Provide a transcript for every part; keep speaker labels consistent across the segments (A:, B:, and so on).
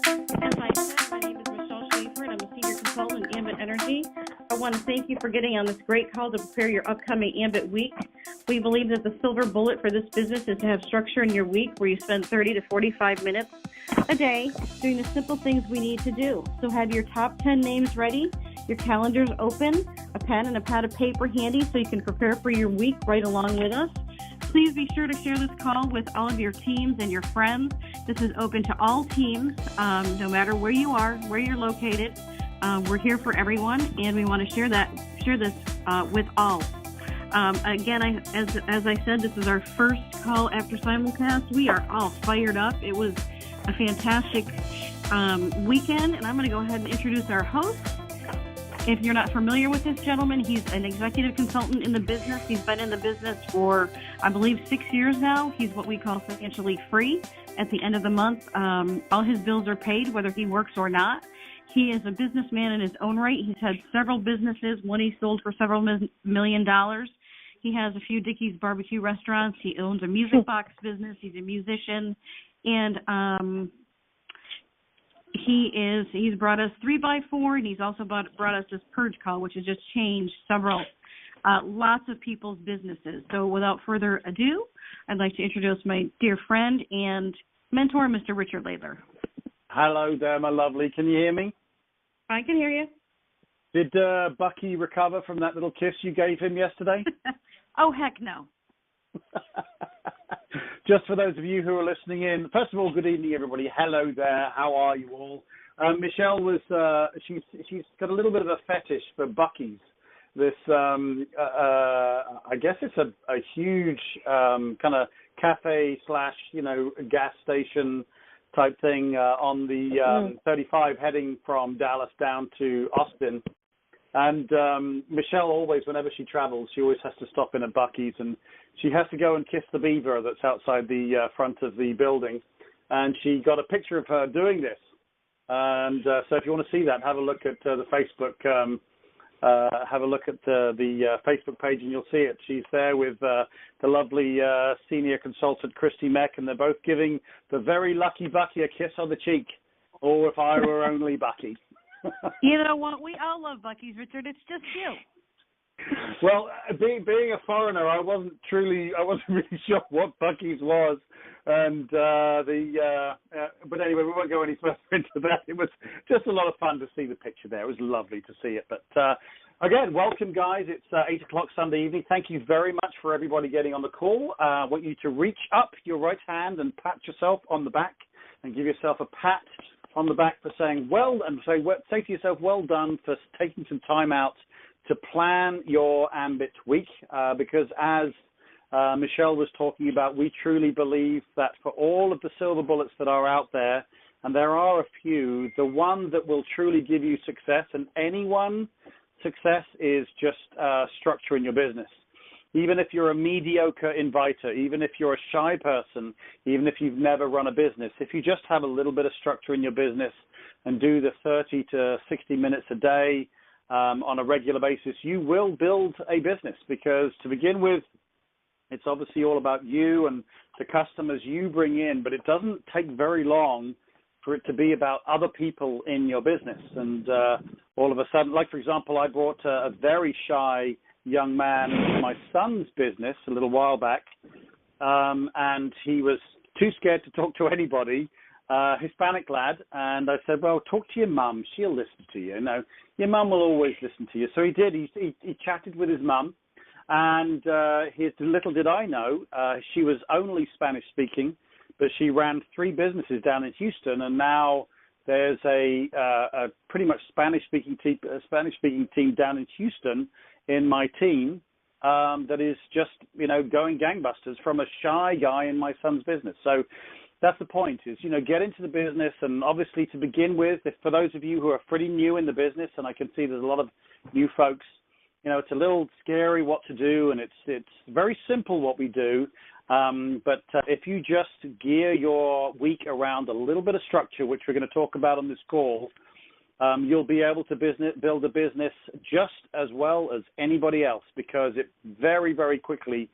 A: As I said, my name is Michelle Schaefer, and I'm a senior consultant in Ambit Energy. I want to thank you for getting on this great call to prepare your upcoming Ambit week. We believe that the silver bullet for this business is to have structure in your week where you spend 30 to 45 minutes a day doing the simple things we need to do. So have your top 10 names ready, your calendars open, a pen and a pad of paper handy so you can prepare for your week right along with us. Please be sure to share this call with all of your teams and your friends. This is open to all teams, no matter where you are, where you're located. We're here for everyone, and we want to share this with all. Again, as I said, this is our first call after simulcast. We are all fired up. It was a fantastic weekend, and I'm going to go ahead and introduce our host. If you're not familiar with this gentleman, he's an executive consultant in the business. He's been in the business for, I believe, 6 years now. He's what we call financially free. At the end of the month, all his bills are paid, whether he works or not. He is a businessman in his own right. He's had several businesses, one he sold for several $1 million. He has a few Dickey's barbecue restaurants. He owns a music box business. He's a musician. And he's brought us 3x4, and he's also brought us this purge call, which has just changed lots of people's businesses. So without further ado, I'd like to introduce my dear friend and mentor, Mr. Richard Laidler.
B: Hello there, my lovely. Can you hear me?
A: I can hear you.
B: Did Bucky recover from that little kiss you gave him yesterday?
A: Oh, heck no.
B: Just for those of you who are listening in, first of all, good evening, everybody. Hello there. How are you all? Michelle was, she's got a little bit of a fetish for Bucky's. This, I guess it's a huge kind of cafe / gas station type thing on the 35 heading from Dallas down to Austin. And Michelle always, whenever she travels, she always has to stop in at Bucky's, and she has to go and kiss the beaver that's outside the front of the building. And she got a picture of her doing this. And so if you want to see that, have a look at the Facebook. Have a look at the Facebook page, and you'll see it. She's there with the lovely senior consultant Christy Meck, and they're both giving the very lucky Bucky a kiss on the cheek. Or if I were only Bucky.
A: You know what? We all love Bucky's, Richard. It's just you.
B: Well, being a foreigner, I wasn't really sure what Bucky's was, and but anyway, we won't go any further into that. It was just a lot of fun to see the picture there. It was lovely to see it. But again, welcome, guys. It's 8 o'clock Sunday evening. Thank you very much for everybody getting on the call. I want you to reach up your right hand and pat yourself on the back, and give yourself a pat on the back for saying say to yourself, well done for taking some time out to plan your Ambit week, because as Michelle was talking about, we truly believe that for all of the silver bullets that are out there, and there are a few, the one that will truly give you success, and anyone success, is just structure in your business. Even if you're a mediocre inviter, even if you're a shy person, even if you've never run a business, if you just have a little bit of structure in your business and do the 30 to 60 minutes a day on a regular basis, you will build a business, because to begin with, it's obviously all about you and the customers you bring in, but it doesn't take very long for it to be about other people in your business. And all of a sudden, like for example, I brought a very shy young man into my son's business a little while back, and he was too scared to talk to anybody, Hispanic lad, and I said, well, talk to your mum, she'll listen to you. No, your mum will always listen to you. So he did. He chatted with his mum, and little did I know, she was only Spanish speaking, but she ran 3 businesses down in Houston, and now there's a pretty much Spanish speaking team down in Houston in my team that is just going gangbusters from a shy guy in my son's business. So that's the point, is get into the business. And obviously, to begin with, for those of you who are pretty new in the business, and I can see there's a lot of new folks, it's a little scary what to do, and it's very simple what we do. But if you just gear your week around a little bit of structure, which we're going to talk about on this call, you'll be able to build a business just as well as anybody else, because it very, very quickly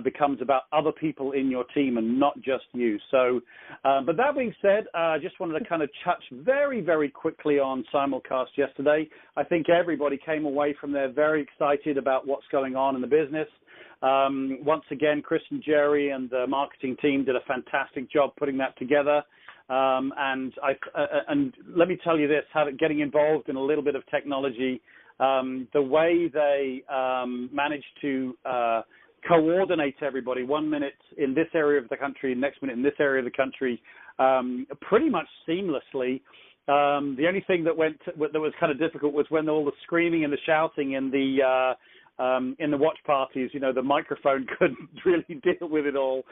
B: becomes about other people in your team and not just you. So, but that being said, I just wanted to kind of touch very, very quickly on simulcast yesterday. I think everybody came away from there very excited about what's going on in the business. Once again, Chris and Jerry and the marketing team did a fantastic job putting that together. And let me tell you this, getting involved in a little bit of technology, the way they managed to coordinate everybody 1 minute in this area of the country, next minute in this area of the country, pretty much seamlessly. The only thing that was kind of difficult was when all the screaming and the shouting in the watch parties, the microphone couldn't really deal with it all.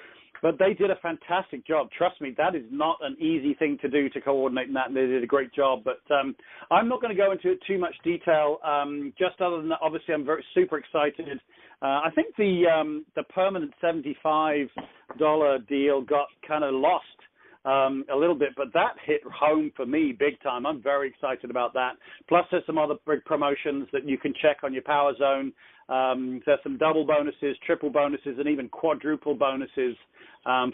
B: But they did a fantastic job. Trust me, that is not an easy thing to do, to coordinate that, and they did a great job. But I'm not going to go into too much detail, just other than that, obviously I'm super excited. I think the permanent $75 deal got kind of lost a little bit, but that hit home for me big time. I'm very excited about that. Plus, there's some other big promotions that you can check on your Power Zone. There's some double bonuses, triple bonuses, and even quadruple bonuses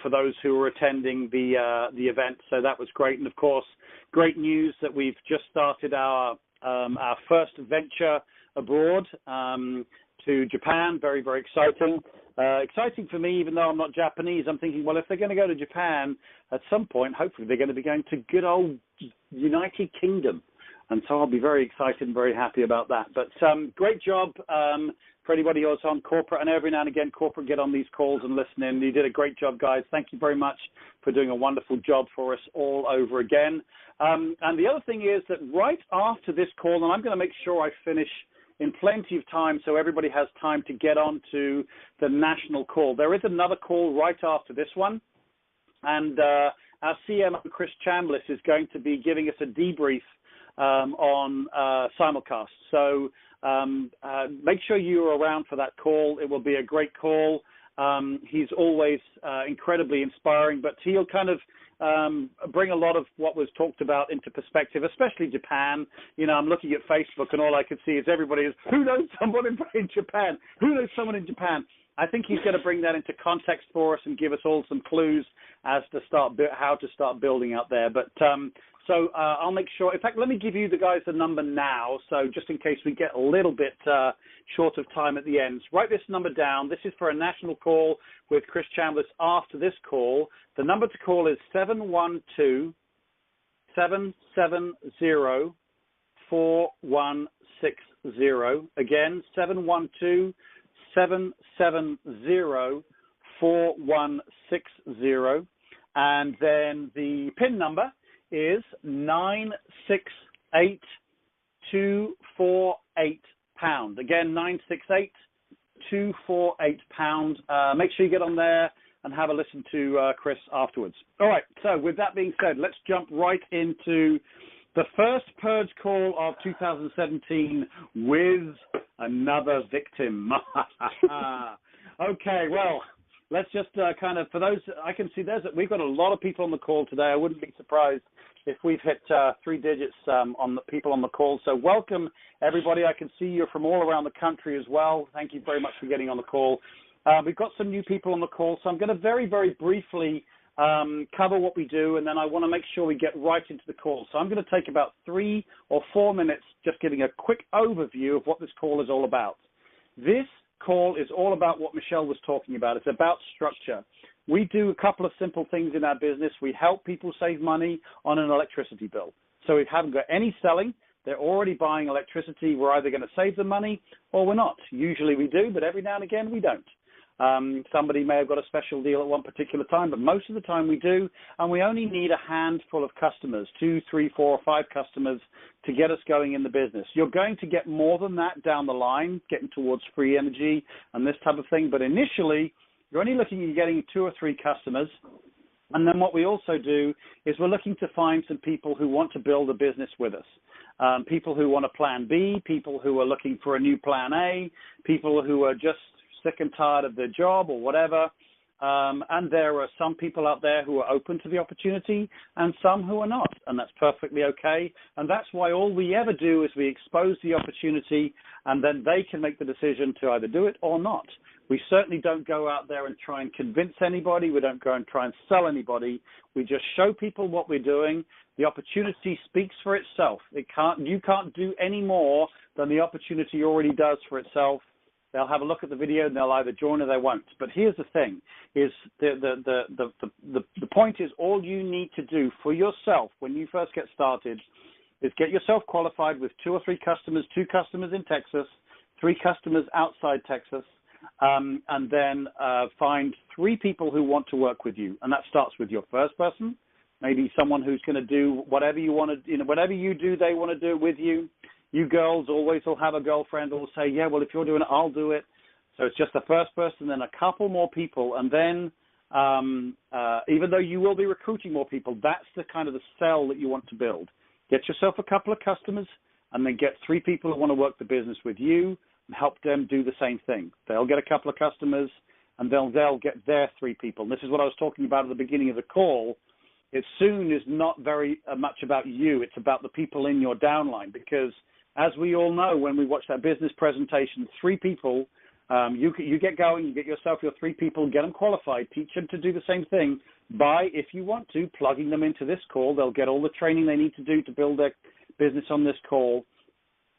B: for those who are attending the event. So that was great. And of course, great news that we've just started our first venture abroad to Japan. Very, very exciting. Exciting for me, even though I'm not Japanese. I'm thinking, well, if they're going to go to Japan at some point, hopefully they're going to be going to good old United Kingdom. And so I'll be very excited and very happy about that. But great job for anybody else on corporate. And every now and again, corporate get on these calls and listen in. You did a great job, guys. Thank you very much for doing a wonderful job for us all over again. And the other thing is that right after this call, and I'm going to make sure I finish in plenty of time so everybody has time to get on to the national call. There is another call right after this one. And our CMO, Chris Chambliss, is going to be giving us a debrief on simulcast. So make sure you are around for that call. It will be a great call. He's always incredibly inspiring, but he'll kind of bring a lot of what was talked about into perspective, especially Japan. I'm looking at Facebook and all I can see is everybody is, who knows someone in Japan? Who knows someone in Japan? I think he's going to bring that into context for us and give us all some clues as to how to start building out there. But so I'll make sure. In fact, let me give you the guys the number now. So just in case we get a little bit short of time at the end, write this number down. This is for a national call with Chris Chambliss after this call. The number to call is 712-770-4160. Again, 712-770-4160. And then the PIN number is 968-248 #. Again, 968-248 #. Make sure you get on there and have a listen to Chris afterwards. All right, so with that being said, let's jump right into the first purge call of 2017 with another victim. Okay, well, let's just kind of, for those, I can see we've got a lot of people on the call today. I wouldn't be surprised if we've hit 3 digits on the people on the call. So welcome, everybody. I can see you're from all around the country as well. Thank you very much for getting on the call. We've got some new people on the call, so I'm going to very, very briefly cover what we do, and then I want to make sure we get right into the call. So I'm going to take about 3 or 4 minutes just giving a quick overview of what this call is all about. This call is all about what Michelle was talking about. It's about structure. We do a couple of simple things in our business. We help people save money on an electricity bill. So we haven't got any selling. They're already buying electricity. We're either going to save them money or we're not. Usually we do, but every now and again we don't. Somebody may have got a special deal at one particular time, but most of the time we do, and we only need a handful of customers, 2, 3, 4, or 5 customers to get us going in the business. You're going to get more than that down the line, getting towards free energy and this type of thing, but initially you're only looking at getting 2 or 3 customers. And then what we also do is we're looking to find some people who want to build a business with us, people who want a plan B, people who are looking for a new plan A, people who are just sick and tired of their job or whatever, And there are some people out there who are open to the opportunity and some who are not, and that's perfectly okay. And that's why all we ever do is we expose the opportunity, and then they can make the decision to either do it or not. We certainly don't go out there and try and convince anybody. We don't go and try and sell anybody. We just show people what we're doing. The opportunity speaks for itself. You can't do any more than the opportunity already does for itself. They'll have a look at the video and they'll either join or they won't. But here's the thing: is the point is, all you need to do for yourself when you first get started is get yourself qualified with 2 or 3 customers, 2 customers in Texas, 3 customers outside Texas, and then find 3 people who want to work with you. And that starts with your first person, maybe someone who's going to do whatever you want to, whatever you do, they want to do it with you. You girls always will have a girlfriend who will say, yeah, well, if you're doing it, I'll do it. So it's just the first person, then a couple more people. And then even though you will be recruiting more people, that's the kind of the sell that you want to build. Get yourself a couple of customers and then get 3 people who want to work the business with you and help them do the same thing. They'll get a couple of customers and they'll get their 3 people. And this is what I was talking about at the beginning of the call. It soon is not very much about you. It's about the people in your downline, because as we all know, when we watch that business presentation, 3 people, you get going, you get yourself your 3 people, get them qualified, teach them to do the same thing by, if you want to, plugging them into this call. They'll get all the training they need to do to build their business on this call.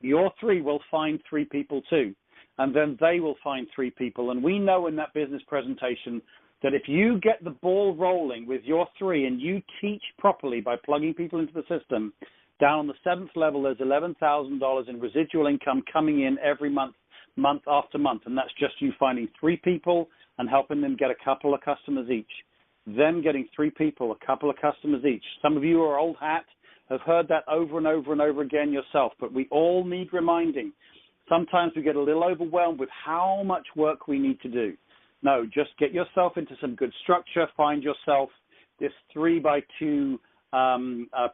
B: Your 3 will find 3 people too, and then they will find 3 people. And we know in that business presentation that if you get the ball rolling with your 3 and you teach properly by plugging people into the system, down on the 7th level, there's $11,000 in residual income coming in every month, month after month. And that's just you finding 3 people and helping them get a couple of customers each. Them getting 3 people, a couple of customers each. Some of you who are old hat have heard that over and over and over again yourself, but we all need reminding. Sometimes we get a little overwhelmed with how much work we need to do. No, just get yourself into some good structure. Find yourself this 3x2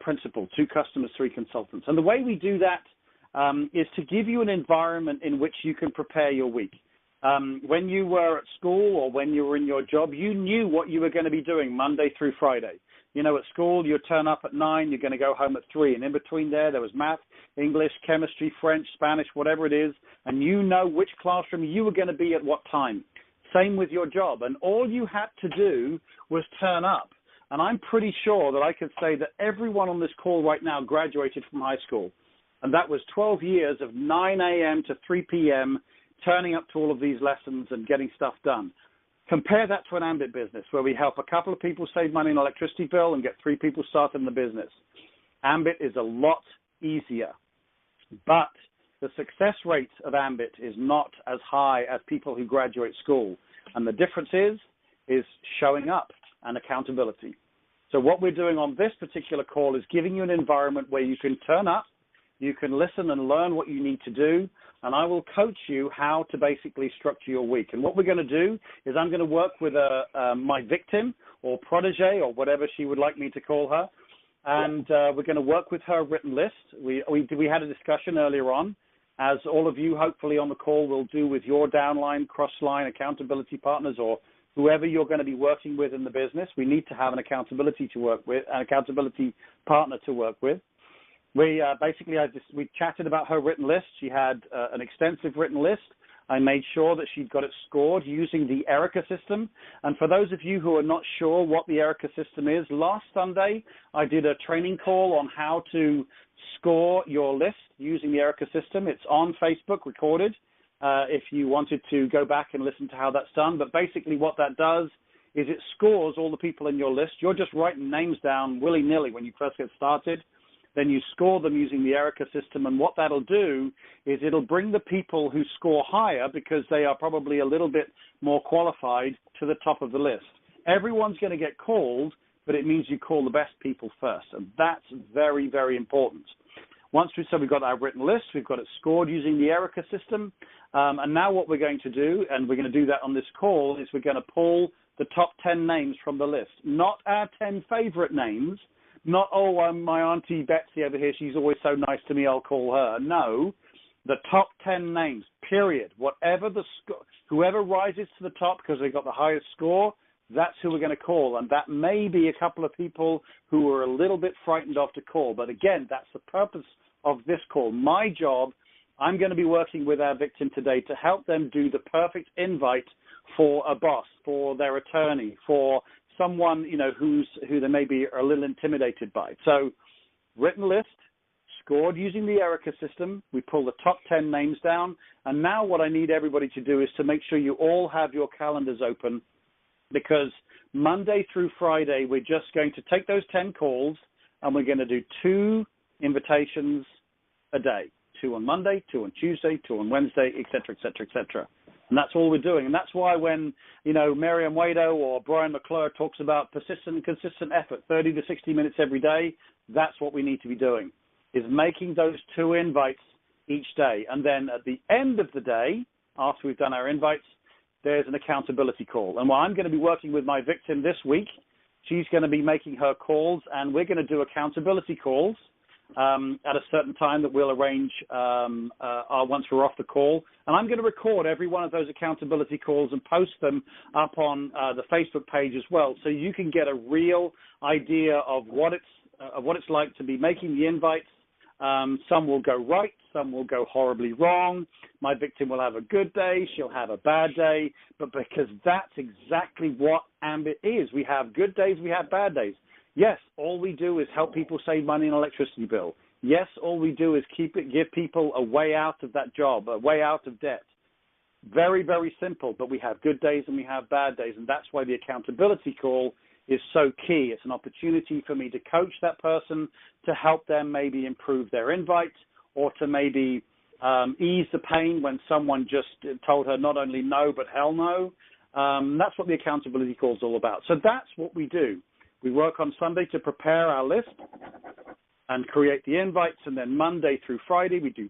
B: principle: 2 customers, 3 consultants. And the way we do that is to give you an environment in which you can prepare your week. When you were at school or when you were in your job, you knew what you were going to be doing Monday through Friday. You know, at school, you turn up at 9, you're going to go home at 3. And in between there was math, English, chemistry, French, Spanish, whatever it is. And you know which classroom you were going to be at what time. Same with your job. And all you had to do was turn up. And I'm pretty sure that I could say that everyone on this call right now graduated from high school. And that was 12 years of 9 a.m. to 3 p.m., turning up to all of these lessons and getting stuff done. Compare that to an Ambit business where we help a couple of people save money on electricity bill and get 3 people started in the business. Ambit is a lot easier, but the success rate of Ambit is not as high as people who graduate school. And the difference is showing up and accountability. So what we're doing on this particular call is giving you an environment where you can turn up, you can listen and learn what you need to do, and I will coach you how to basically structure your week. And what we're going to do is I'm going to work with my victim or protege or whatever she would like me to call her, and we're going to work with her written list. We had a discussion earlier on, as all of you hopefully on the call will do with your downline, cross-line accountability partners or whoever you're going to be working with in the business. We need to have an accountability to work with, an accountability partner to work with. We we chatted about her written list. She had an extensive written list. I made sure that she'd got it scored using the Erica system. And for those of you who are not sure what the Erica system is, last Sunday I did a training call on how to score your list using the Erica system. It's on Facebook, recorded, if you wanted to go back and listen to how that's done. But basically what that does is it scores all the people in your list. You're just writing names down willy-nilly when you first get started. Then you score them using the Erica system, and what that'll do is it'll bring the people who score higher, because they are probably a little bit more qualified, to the top of the list. Everyone's going to get called, but it means you call the best people first, and that's very, very important. Once we've got our written list, we've got it scored using the Erica system, and now what we're going to do, and we're going to do that on this call, is we're going to pull the top 10 names from the list, not our 10 favorite names. Not, my Auntie Betsy over here, she's always so nice to me, I'll call her. No, the top 10 names, period. Whatever the score, whoever rises to the top because they got the highest score, that's who we're going to call. And that may be a couple of people who are a little bit frightened of to call. But again, that's the purpose of this call. My job, I'm going to be working with our victim today to help them do the perfect invite for a boss, for their attorney, for someone, who they may be a little intimidated by. So written list, scored using the Erica system. We pull the top 10 names down. And now what I need everybody to do is to make sure you all have your calendars open, because Monday through Friday, we're just going to take those 10 calls and we're going to do 2 invitations a day, 2 on Monday, 2 on Tuesday, 2 on Wednesday, et cetera, et cetera, et cetera. And that's all we're doing. And that's why when, Miriam Wado or Brian McClure talks about persistent and consistent effort, 30 to 60 minutes every day, that's what we need to be doing, is making those 2 invites each day. And then at the end of the day, after we've done our invites, there's an accountability call. And while I'm going to be working with my victim this week, she's going to be making her calls, and we're going to do accountability calls at a certain time that we'll arrange once we're off the call. And I'm going to record every one of those accountability calls and post them up on the Facebook page as well, so you can get a real idea of what it's like to be making the invites. Some will go right, some will go horribly wrong. My victim will have a good day, she'll have a bad day, but because that's exactly what Ambit is. We have good days, we have bad days. Yes, all we do is help people save money on an electricity bill. Yes, all we do is give people a way out of that job, a way out of debt. Very, very simple, but we have good days and we have bad days, and that's why the accountability call is so key. It's an opportunity for me to coach that person, to help them maybe improve their invite, or to maybe ease the pain when someone just told her not only no, but hell no. That's what the accountability call is all about. So that's what we do. We work on Sunday to prepare our list and create the invites, and then Monday through Friday we do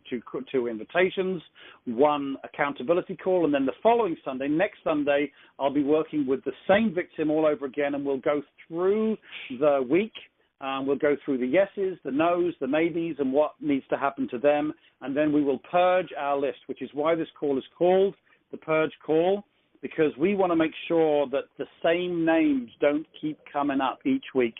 B: two invitations, 1 accountability call, and then the following Sunday, next Sunday, I'll be working with the same victim all over again, and we'll go through the week. We'll go through the yeses, the nos, the maybes, and what needs to happen to them, and then we will purge our list, which is why this call is called the Purge Call, because we want to make sure that the same names don't keep coming up each week.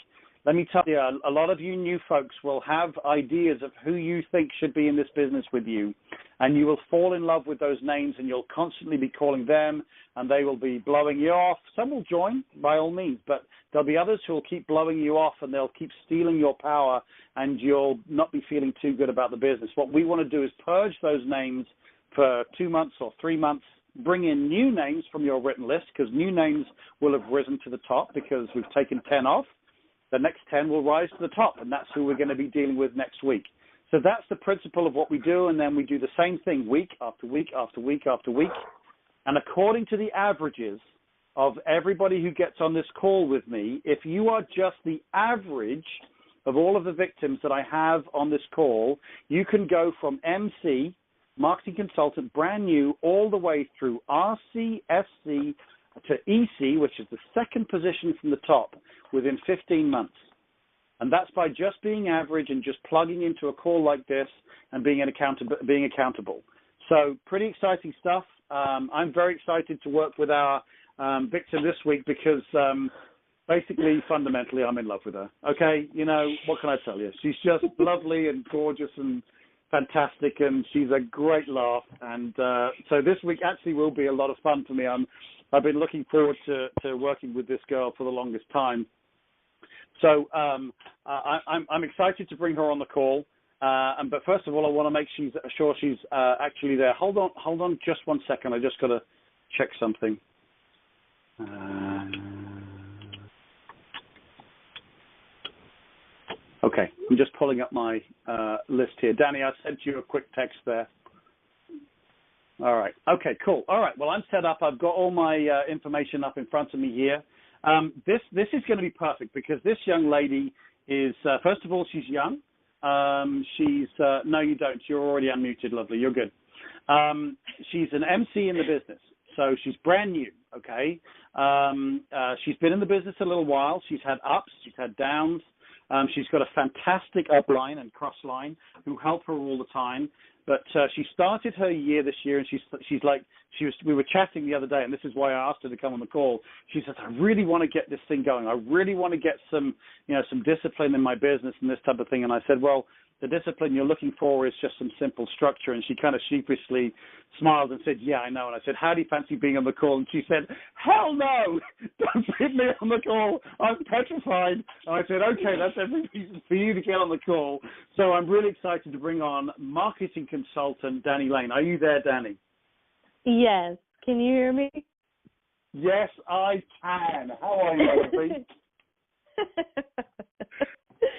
B: Let me tell you, a lot of you new folks will have ideas of who you think should be in this business with you, and you will fall in love with those names, and you'll constantly be calling them, and they will be blowing you off. Some will join, by all means, but there'll be others who will keep blowing you off, and they'll keep stealing your power, and you'll not be feeling too good about the business. What we want to do is purge those names for 2 months or 3 months, bring in new names from your written list, because new names will have risen to the top because we've taken 10 off. The next 10 will rise to the top, and that's who we're going to be dealing with next week. So that's the principle of what we do, and then we do the same thing week after week after week after week. And according to the averages of everybody who gets on this call with me, if you are just the average of all of the victims that I have on this call, you can go from MC, marketing consultant, brand new, all the way through RC, SC, to EC, which is the second position from the top, within 15 months. And that's by just being average and just plugging into a call like this and being accountable. So pretty exciting stuff. I'm very excited to work with our victim this week because basically, fundamentally, I'm in love with her. Okay, what can I tell you? She's just lovely and gorgeous and fantastic, and she's a great laugh. And so this week actually will be a lot of fun for me. I've been looking forward to working with this girl for the longest time. So I'm excited to bring her on the call. But first of all, I want to make sure she's actually there. Hold on just 1 second. I just got to check something. Okay, I'm just pulling up my list here. Danny, I sent you a quick text there. All right. Okay, cool. All right. Well, I'm set up. I've got all my information up in front of me here. This is going to be perfect because this young lady is, first of all, she's young. No, you don't. You're already unmuted, lovely. You're good. She's an MC in the business, so she's brand new, okay? She's been in the business a little while. She's had ups. She's had downs. She's got a fantastic upline and crossline who help her all the time. But she started her year this year, and we were chatting the other day, and this is why I asked her to come on the call. She says, I really want to get this thing going. I really want to get some discipline in my business and this type of thing. And I said, well, the discipline you're looking for is just some simple structure. And she kind of sheepishly smiled and said, yeah, I know. And I said, how do you fancy being on the call? And she said, hell no, don't put me on the call. I'm petrified. And I said, okay, that's every reason for you to get on the call. So I'm really excited to bring on marketing consultant Dani Lane. Are you there, Dani?
C: Yes. Can you hear me?
B: Yes, I can. How are you, Sophie?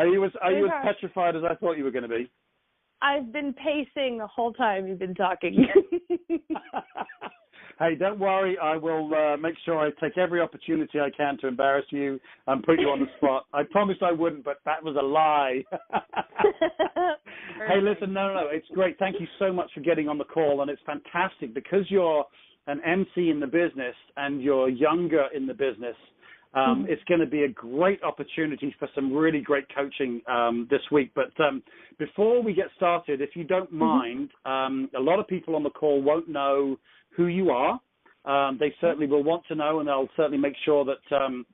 B: Are you as petrified as I thought you were going to be?
C: I've been pacing the whole time you've been talking.
B: Hey, don't worry. I will make sure I take every opportunity I can to embarrass you and put you on the spot. I promised I wouldn't, but that was a lie. Hey, listen, no, it's great. Thank you so much for getting on the call, and it's fantastic because you're an MC in the business and you're younger in the business. It's going to be a great opportunity for some really great coaching this week. But before we get started, if you don't mind, a lot of people on the call won't know who you are. They certainly will want to know, and they'll certainly make sure that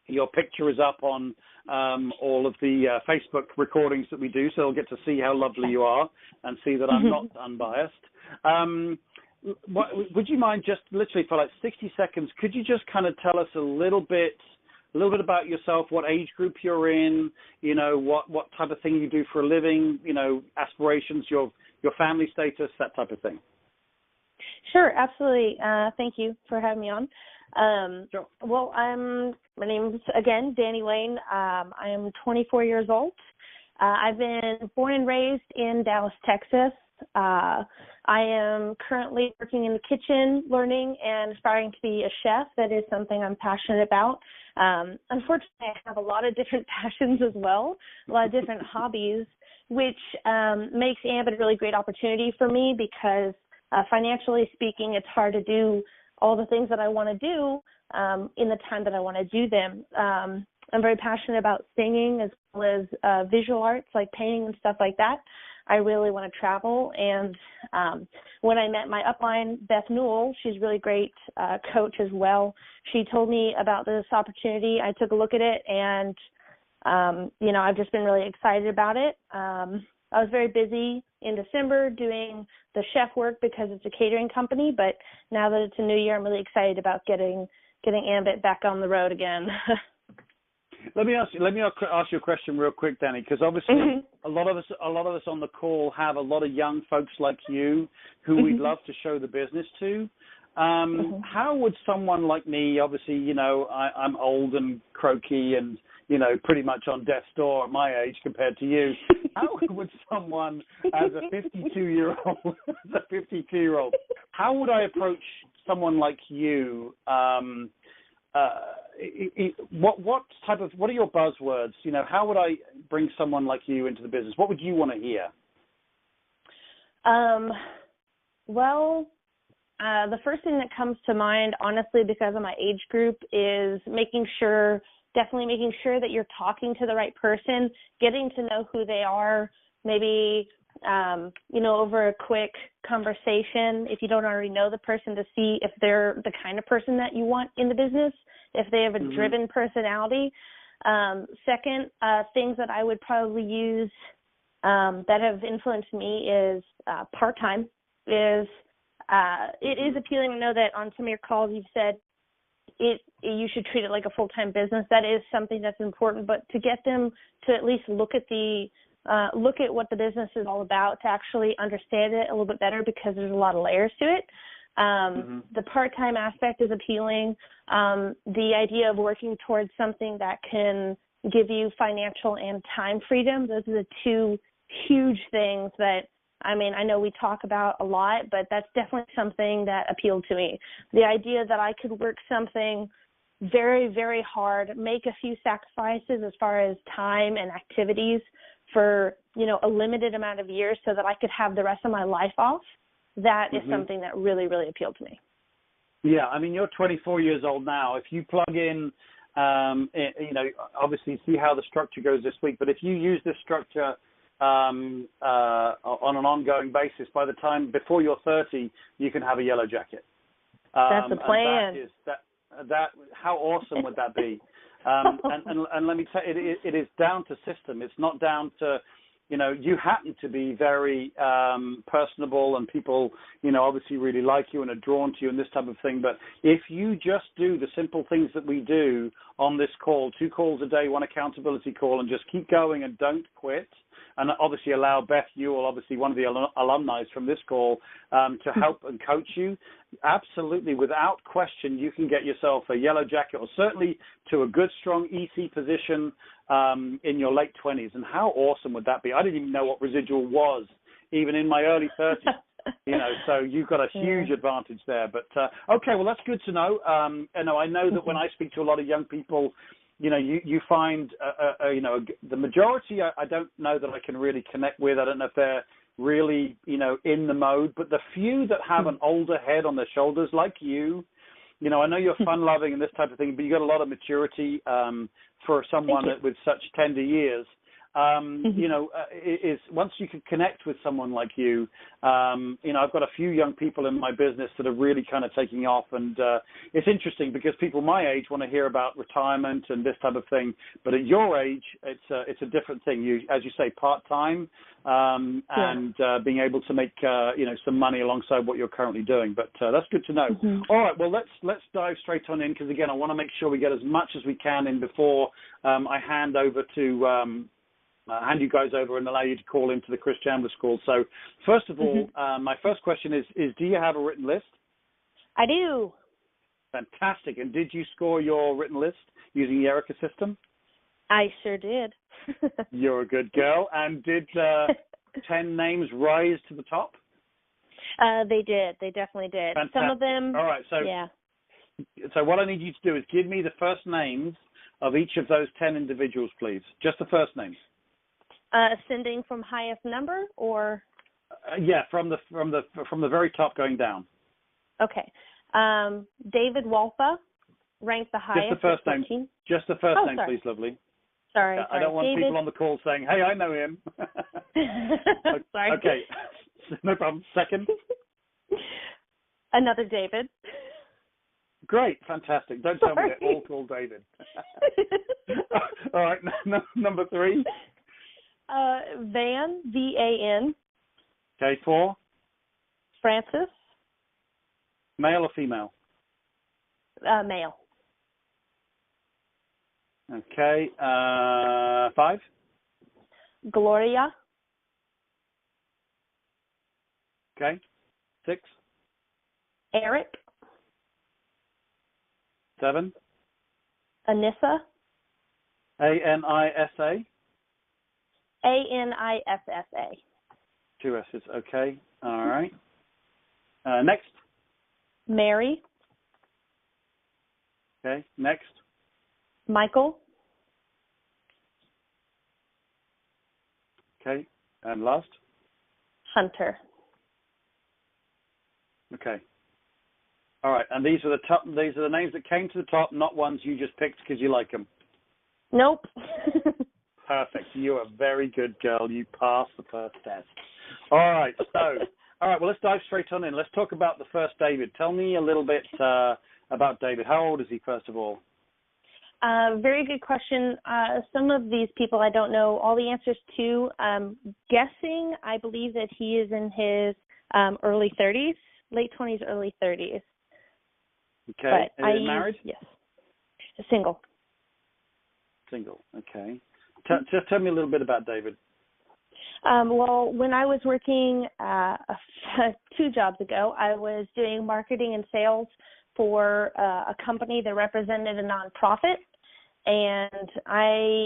B: your picture is up on all of the Facebook recordings that we do, so they'll get to see how lovely you are and see that I'm not unbiased. Would you mind just literally for like 60 seconds, could you just kind of tell us a little bit about yourself, what age group you're in, what type of thing you do for a living, aspirations, your family status, that type of thing?
C: Sure, absolutely. Thank you for having me on.
B: Sure.
C: Well, my name's, again, Dani Lane. I am 24 years old. I've been born and raised in Dallas, Texas. I am currently working in the kitchen, learning and aspiring to be a chef. That is something I'm passionate about. Unfortunately, I have a lot of different passions as well, a lot of different hobbies, which makes AMBIT a really great opportunity for me because financially speaking, it's hard to do all the things that I want to do in the time that I want to do them. I'm very passionate about singing as well as visual arts like painting and stuff like that. I really want to travel, and when I met my upline, Beth Newell, she's a really great coach as well. She told me about this opportunity. I took a look at it, and, I've just been really excited about it. I was very busy in December doing the chef work because it's a catering company, but now that it's a new year, I'm really excited about getting AMBIT back on the road again.
B: Let me ask you a question real quick, Dani, because obviously a lot of us on the call have a lot of young folks like you who we'd love to show the business to. How would someone like me, obviously, I'm old and croaky and, pretty much on death's door at my age compared to you. How would someone as a 52-year-old, how would I approach someone like you? What are your buzzwords? How would I bring someone like you into the business? What would you want to hear?
C: The first thing that comes to mind, honestly, because of my age group, is definitely making sure that you're talking to the right person, getting to know who they are, maybe, over a quick conversation, if you don't already know the person, to see if they're the kind of person that you want in the business, if they have a driven personality. Second, things that I would probably use that have influenced me is part-time. It is appealing to know that on some of your calls you've said you should treat it like a full-time business. That is something that's important, but to get them to at least look at what the business is all about, to actually understand it a little bit better, because there's a lot of layers to it. The part-time aspect is appealing. The idea of working towards something that can give you financial and time freedom, those are the two huge things that, I know we talk about a lot, but that's definitely something that appealed to me. The idea that I could work something very, very hard, make a few sacrifices as far as time and activities for, a limited amount of years so that I could have the rest of my life off. That is something that really, really appealed to me.
B: Yeah, you're 24 years old now. If you plug in, obviously see how the structure goes this week, but if you use this structure on an ongoing basis. By the time before you're 30, you can have a yellow jacket.
C: That's the plan.
B: That how awesome would that be? And let me tell you, it is down to system. It's not down to, you happen to be very personable, and people, obviously really like you and are drawn to you and this type of thing. But if you just do the simple things that we do on this call, 2 calls a day, 1 accountability call, and just keep going and don't quit, and obviously allow Beth Ewell, obviously one of the alumni from this call, to help and coach you, absolutely, without question, you can get yourself a yellow jacket, or certainly to a good, strong EC position in your late 20s. And how awesome would that be? I didn't even know what residual was, even in my early 30s. So you've got a huge advantage there. But okay, well, that's good to know. I know that when I speak to a lot of young people, you find, the majority, I don't know that I can really connect with. I don't know if they're really, in the mode, but the few that have an older head on their shoulders, like you, I know you're fun-loving and this type of thing, but you got a lot of maturity for someone with such tender years. Is once you can connect with someone like you, I've got a few young people in my business that are really kind of taking off, and it's interesting because people my age want to hear about retirement and this type of thing, but at your age, it's a different thing. You, as you say, part-time, and being able to make some money alongside what you're currently doing. But that's good to know. All right, well, let's dive straight on in, because again, I want to make sure we get as much as we can in before I hand you guys over and allow you to call into the Chris Chandler School. So first of all, my first question is do you have a written list?
C: I do.
B: Fantastic. And did you score your written list using the Erica system?
C: I sure did.
B: You're a good girl. And did 10 names rise to the top?
C: They did. They definitely did.
B: Fantastic.
C: Some of them.
B: All right. So what I need you to do is give me the first names of each of those 10 individuals, please. Just the first names.
C: Ascending from highest number, or
B: from the very top going down.
C: Okay. David Walpa ranked the highest.
B: Just the first name. Just the first name, please, lovely.
C: Sorry.
B: I don't want people on the call saying, "Hey, I know him."
C: Sorry.
B: Okay, no problem. Second.
C: Another David.
B: Great, fantastic. Don't tell me they're all called David. All right, number 3.
C: Van, V-A-N.
B: Okay, 4.
C: Francis.
B: Male or female?
C: Male.
B: Okay, 5.
C: Gloria.
B: Okay, 6.
C: Eric.
B: 7.
C: Anissa.
B: A-N-I-S-A.
C: A-N-I-S-S-A.
B: 2 S's, okay. All right. Next.
C: Mary.
B: Okay, next.
C: Michael.
B: Okay, and last.
C: Hunter.
B: Okay. All right, and these are the top. These are the names that came to the top, not ones you just picked because you like them.
C: Nope.
B: Perfect. You're a very good girl. You passed the first test. All right. Well, let's dive straight on in. Let's talk about the first David. Tell me a little bit about David. How old is he, first of all?
C: Very good question. Some of these people I don't know all the answers to. Guessing, I believe that he is in his early 30s, late 20s, early 30s.
B: Okay. But is he married?
C: Yes. Single.
B: Single. Okay. Just tell me a little bit about David.
C: Well, when I was working 2 jobs ago, I was doing marketing and sales for a company that represented a nonprofit, and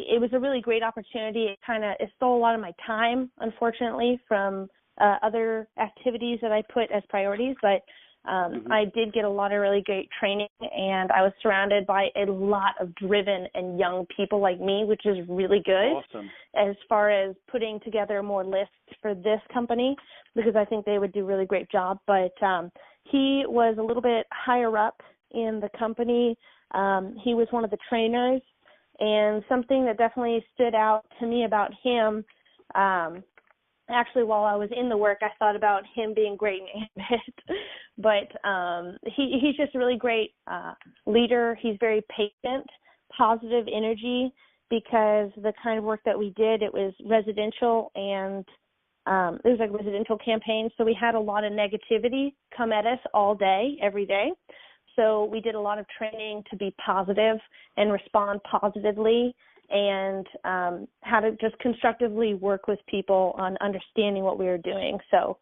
C: it was a really great opportunity. It stole a lot of my time, unfortunately, from other activities that I put as priorities, but I did get a lot of really great training, and I was surrounded by a lot of driven and young people like me, which is really good.
B: Awesome.
C: As far as putting together more lists for this company, because I think they would do a really great job. But he was a little bit higher up in the company. He was one of the trainers, and something that definitely stood out to me about him Actually, while I was in the work, I thought about him being great in Ambit. But he's just a really great leader. He's very patient, positive energy, because the kind of work that we did, it was residential, and it was like residential campaigns. So we had a lot of negativity come at us all day, every day. So we did a lot of training to be positive and respond positively, and how to just constructively work with people on understanding what we were doing. So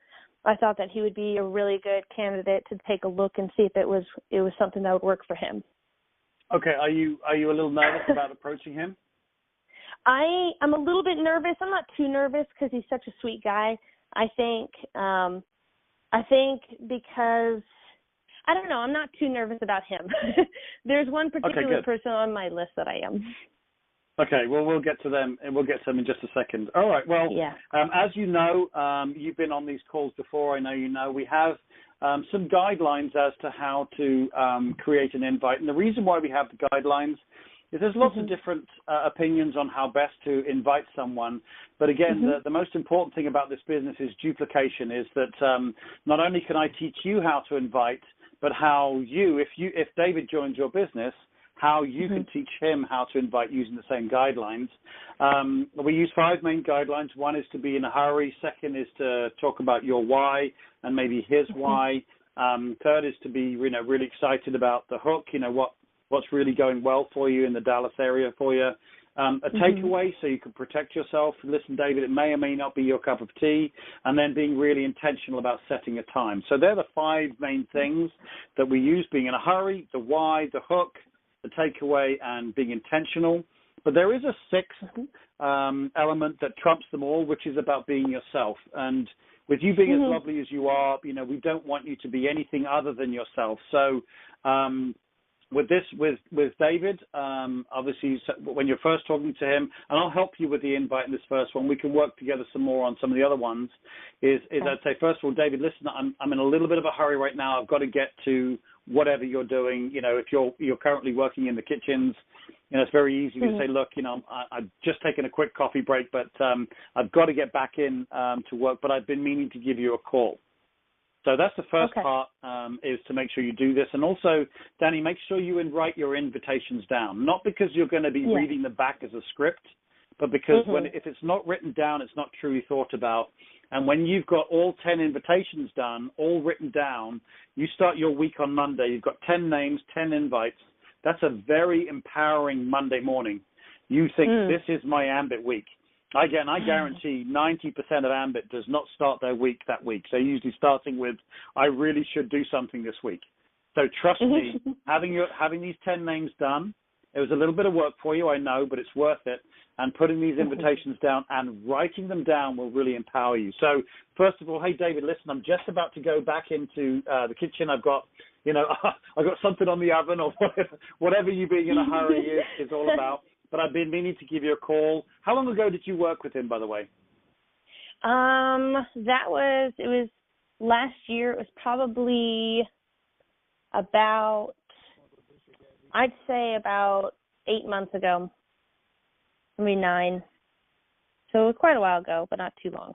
C: I thought that he would be a really good candidate to take a look and see if it was something that would work for him.
B: Okay, are you a little nervous about approaching him?
C: I'm a little bit nervous. I'm not too nervous because he's such a sweet guy. I think because I don't know, I'm not too nervous about him. There's one particular person on my list that I am.
B: Okay, well, we'll get to them, and we'll get to them in just a second. All right, well,
C: yeah.
B: As you know, you've been on these calls before. I know you know. We have some guidelines as to how to create an invite. And the reason why we have the guidelines is there's lots of different opinions on how best to invite someone. But again, the most important thing about this business is duplication, is that not only can I teach you how to invite, but how if David joins your business, how you can teach him how to invite using the same guidelines. We use 5 main guidelines. One is to be in a hurry. Second is to talk about your why and maybe his why. Third is to be really excited about the hook, what's really going well for you in the Dallas area for you. A takeaway so you can protect yourself. Listen, David, it may or may not be your cup of tea. And then being really intentional about setting a time. So they're the 5 main things that we use: being in a hurry, the why, the hook, the takeaway, and being intentional. But there is a 6th element that trumps them all, which is about being yourself. And with you being as lovely as you are, we don't want you to be anything other than yourself. So with David, obviously, when you're first talking to him, and I'll help you with the invite in this first one, we can work together some more on some of the other ones, is I'd say, first of all, David, listen, I'm in a little bit of a hurry right now. I've got to get to whatever you're doing. If you're currently working in the kitchens, it's very easy to say, look, I've just taken a quick coffee break, but I've got to get back in to work, but I've been meaning to give you a call. So that's the first part, is to make sure you do this. And also, Dani, make sure you write your invitations down, not because you're going to be reading them back as a script, but because if it's not written down, it's not truly thought about. And when you've got all 10 invitations done, all written down, you start your week on Monday. You've got 10 names, 10 invites. That's a very empowering Monday morning. You think, this is my Ambit week. I guarantee 90% of Ambit does not start their week that week. They're usually starting with, I really should do something this week. So trust me, having these 10 names done, it was a little bit of work for you, I know, but it's worth it. And putting these invitations down and writing them down will really empower you. So first of all, hey, David, listen, I'm just about to go back into the kitchen. I've got, I've got something on the oven, or whatever you being in a hurry is all about. But I've been meaning to give you a call. How long ago did you work with him, by the way?
C: It was last year. It was probably about, I'd say about 8 months ago. Maybe 9. So it was quite a while ago, but not too long.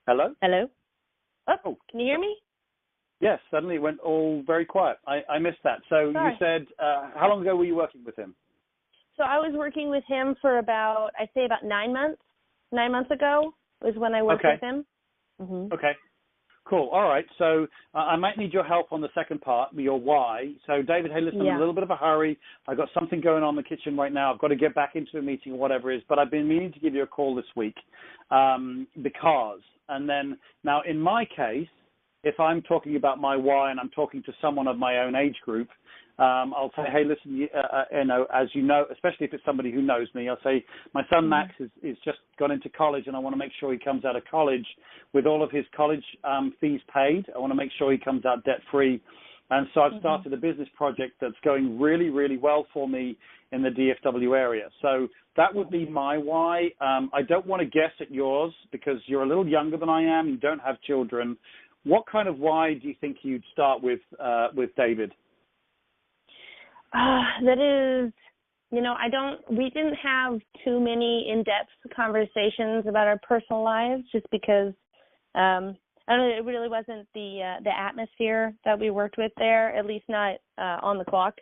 B: Hello?
C: Hello? Oh, can you hear me?
B: Yes, suddenly it went all very quiet. I missed that. So
C: Sorry.
B: You said, how long ago were you working with him?
C: So I was working with him for about 9 months. 9 months ago was when I worked with him.
B: Okay, cool. All right. So I might need your help on the second part, your why. So David, hey, listen, I'm in a little bit of a hurry. I've got something going on in the kitchen right now. I've got to get back into a meeting or whatever it is, but I've been meaning to give you a call this week because, and then now in my case, if I'm talking about my why and I'm talking to someone of my own age group, I'll say, hey, listen, as you know, especially if it's somebody who knows me, I'll say, my son Max is just gone into college and I want to make sure he comes out of college with all of his college fees paid. I want to make sure he comes out debt-free. And so I've started a business project that's going really, really well for me in the DFW area. So that would be my why. I don't want to guess at yours because you're a little younger than I am. You don't have children. What kind of why do you think you'd start with David?
C: That is we didn't have too many in-depth conversations about our personal lives just because, I don't know, it really wasn't the atmosphere that we worked with there, at least not on the clock.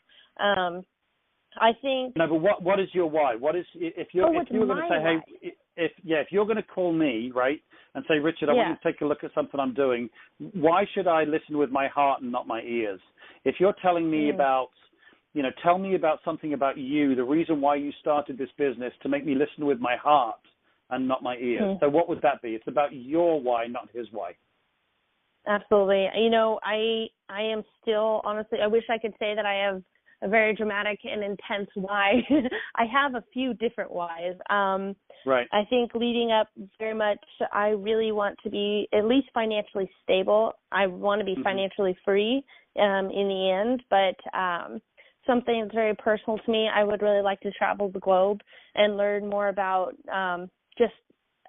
C: I think.
B: No, but what is your why? What is if you're going to say,
C: why?
B: hey, if you're going to call me, right, and say, Richard, I want you to take a look at something I'm doing. Why should I listen with my heart and not my ears? If you're telling me about, tell me about something about you, the reason why you started this business, to make me listen with my heart and not my ears. So what would that be? It's about your why, not his why.
C: Absolutely. I am still, honestly, I wish I could say that I have a very dramatic and intense why. I have a few different whys.
B: Right.
C: I think leading up very much, I really want to be at least financially stable. I want to be financially free in the end, but something that's very personal to me, I would really like to travel the globe and learn more about just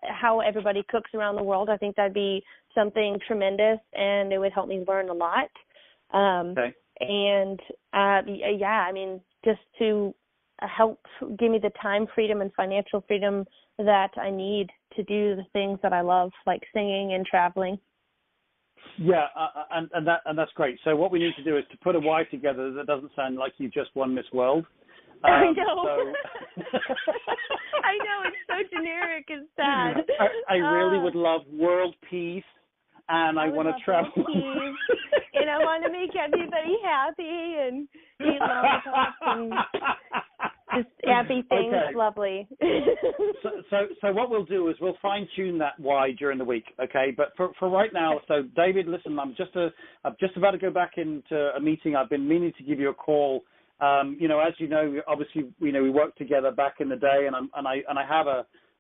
C: how everybody cooks around the world. I think that'd be something tremendous, and it would help me learn a lot.
B: Okay.
C: And, just to help give me the time freedom and financial freedom that I need to do the things that I love, like singing and traveling.
B: Yeah, and that's great. So what we need to do is to put a why together that doesn't sound like you've just won Miss World.
C: I know. I know, it's so generic and sad.
B: I really would love world peace, and I want to travel.
C: And I want to make everybody happy and eat lollipops and just happy things.
B: Okay.
C: Lovely.
B: So what we'll do is we'll fine tune that why during the week, okay? But for right now, so David, listen, I'm just about to go back into a meeting. I've been meaning to give you a call. As you know, obviously, we worked together back in the day, and I have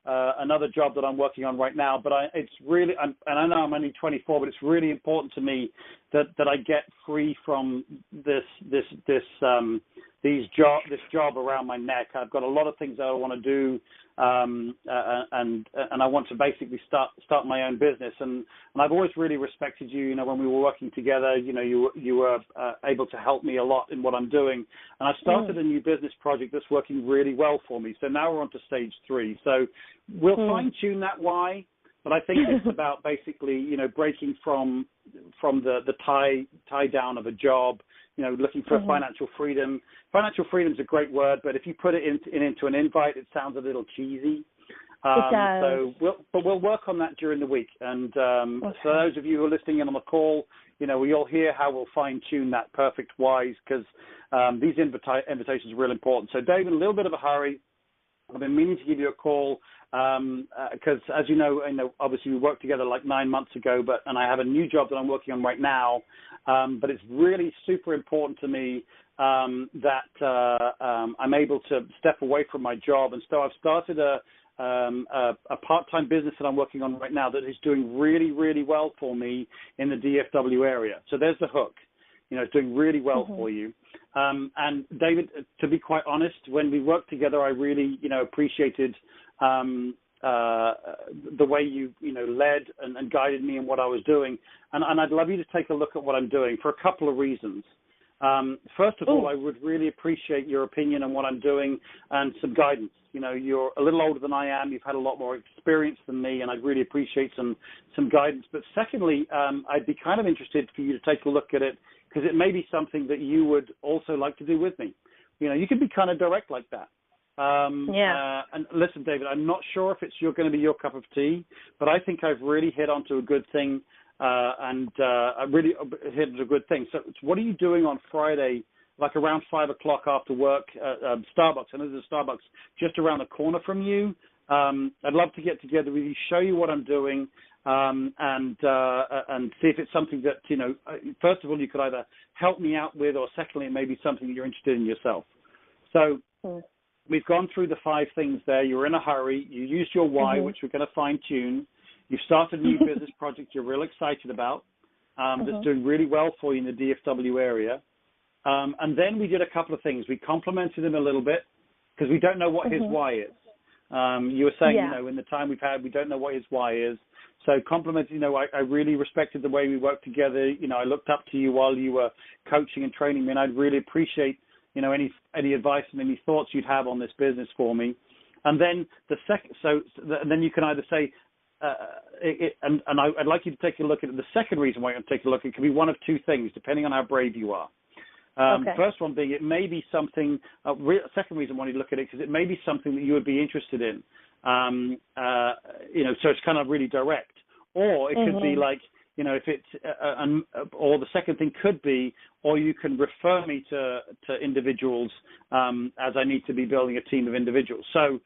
B: another job that I'm working on right now. But it's really, and I know I'm only 24, but it's really important to me that I get free from this job around my neck. I've got a lot of things that I want to do, and I want to basically start my own business. And I've always really respected you. When we were working together, you were able to help me a lot in what I'm doing. And I started a new business project that's working really well for me. So now we're on to stage 3. So we'll fine tune that why. But I think it's about basically, breaking from the tie down of a job, looking for financial freedom. Financial freedom is a great word, but if you put it into an invite, it sounds a little cheesy.
C: It does.
B: So we'll work on that during the week. And for those of you who are listening in on the call, you'll hear how we'll fine tune that perfect whys, because these invitations are real important. So Dave, in a little bit of a hurry, I've been meaning to give you a call because, as you know, obviously we worked together like 9 months ago, and I have a new job that I'm working on right now. But it's really super important to me that I'm able to step away from my job. And so I've started a part-time business that I'm working on right now that is doing really, really well for me in the DFW area. So there's the hook. It's doing really well for you. And David, to be quite honest, when we worked together, I really, appreciated the way you, led and guided me in what I was doing. And I'd love you to take a look at what I'm doing for a couple of reasons. First of all, I would really appreciate your opinion on what I'm doing and some guidance. You're a little older than I am. You've had a lot more experience than me, and I'd really appreciate some guidance. But secondly, I'd be kind of interested for you to take a look at it, because it may be something that you would also like to do with me. You can be kind of direct like that. And listen, David, I'm not sure if it's going to be your cup of tea, but I think I've really hit onto a good thing, and I really hit a good thing. So what are you doing on Friday, like around 5 o'clock after work, Starbucks? I know there's a Starbucks just around the corner from you. I'd love to get together with you, show you what I'm doing, and see if it's something that, first of all, you could either help me out with, or secondly, it may be something that you're interested in yourself. So we've gone through the 5 things there. You're in a hurry. You used your why, which we're going to fine tune. You've started a new business project you're real excited about, that's doing really well for you in the DFW area. And then we did a couple of things. We complimented him a little bit, because we don't know what his why is. You were saying, in the time we've had, we don't know what his why is. So complimenting, I really respected the way we worked together. I looked up to you while you were coaching and training me, and I'd really appreciate, any advice and any thoughts you'd have on this business for me. And then then you can either say, I'd like you to take a look at it. The second reason why you want to take a look, it could be one of two things, depending on how brave you are. First one being, it may be something. Second reason why you look at it, because it may be something that you would be interested in. So it's kind of really direct. Or it could be like, if it's, or the second thing could be, or you can refer me to individuals as I need to be building a team of individuals. So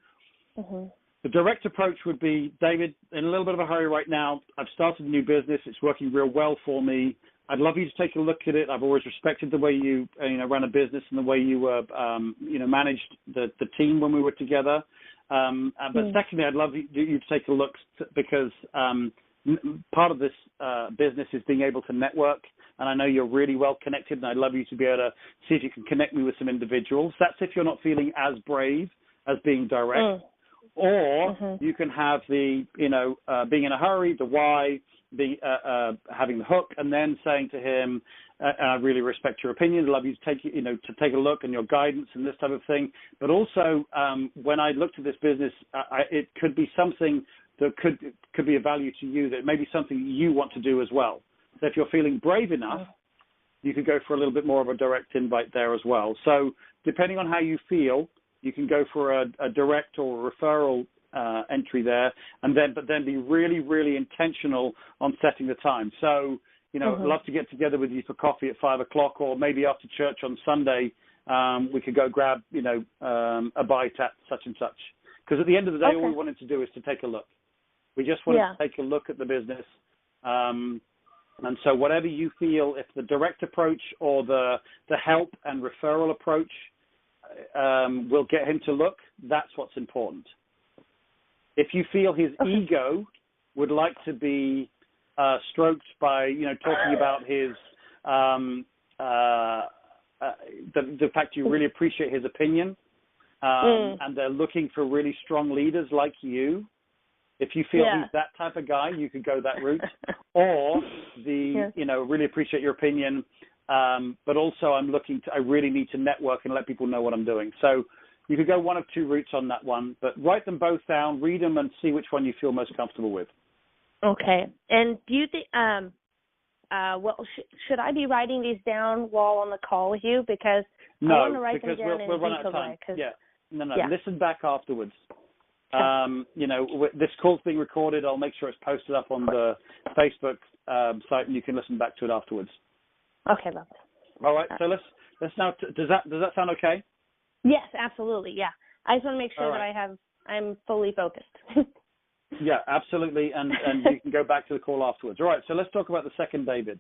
B: the direct approach would be, David, in a little bit of a hurry right now. I've started a new business. It's working real well for me. I'd love you to take a look at it. I've always respected the way you ran a business and the way you managed the team when we were together. But secondly, I'd love you to take a look because part of this business is being able to network, and I know you're really well connected, and I'd love you to be able to see if you can connect me with some individuals. That's if you're not feeling as brave as being direct. Or you can have the, being in a hurry, the why, having the hook, and then saying to him, I really respect your opinion. I'd love you to take a look and your guidance and this type of thing. But also, when I looked at this business, it could be something that could be of value to you, that may be something you want to do as well. So if you're feeling brave enough, you could go for a little bit more of a direct invite there as well. So depending on how you feel, you can go for a direct or a referral entry there, but then be really, really intentional on setting the time. So, I'd love to get together with you for coffee at 5 o'clock, or maybe after church on Sunday, we could go grab, a bite at such and such. Because at the end of the day, all we wanted to do is to take a look. We just wanted to take a look at the business. And so whatever you feel, if the direct approach or the help and referral approach will get him to look, that's what's important. If you feel his ego would like to be stroked by, talking about his, the fact you really appreciate his opinion, and they're looking for really strong leaders like you, if you feel he's that type of guy, you could go that route. Or really appreciate your opinion, but also I really need to network and let people know what I'm doing. So you could go one of two routes on that one, but write them both down, read them, and see which one you feel most comfortable with.
C: Okay. And do you think, should I be writing these down while on the call with you? Because I want to write them down in a
B: run out of time. No.
C: Yeah.
B: Listen back afterwards. This call's being recorded. I'll make sure it's posted up on the Facebook site, and you can listen back to it afterwards.
C: Okay, love it.
B: All right. So let's now. Does that sound okay?
C: Yes, absolutely. Yeah, I just want to make sure that I'm fully focused.
B: Yeah, absolutely, and you can go back to the call afterwards. All right. So let's talk about the second David.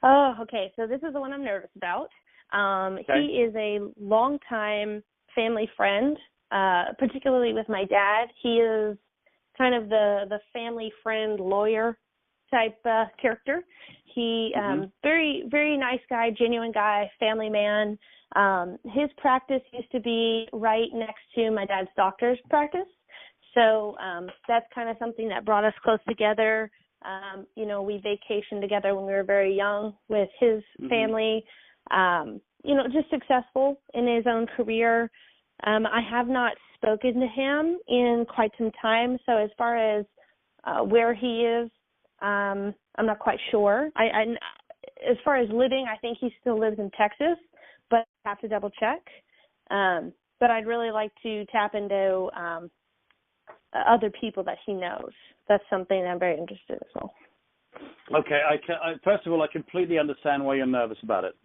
C: Oh, okay. So this is the one I'm nervous about. He is a longtime family friend, particularly with my dad. He is kind of the family friend lawyer type character. He very, very nice guy, genuine guy, family man. His practice used to be right next to my dad's doctor's practice. So that's kind of something that brought us close together. We vacationed together when we were very young with his family, just successful in his own career. I have not spoken to him in quite some time. So as far as where he is, I'm not quite sure. As far as living, I think he still lives in Texas, but I have to double check. But I'd really like to tap into other people that he knows. That's something I'm very interested in as well.
B: Okay. First of all, I completely understand why you're nervous about it.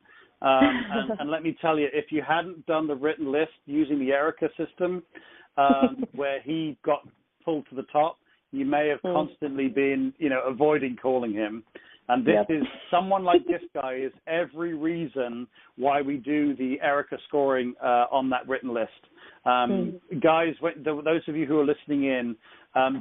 B: And let me tell you, if you hadn't done the written list using the Erica system, where he got pulled to the top, you may have constantly been, avoiding calling him. And this is someone like this guy is every reason why we do the Erica scoring on that written list. Guys, those of you who are listening in,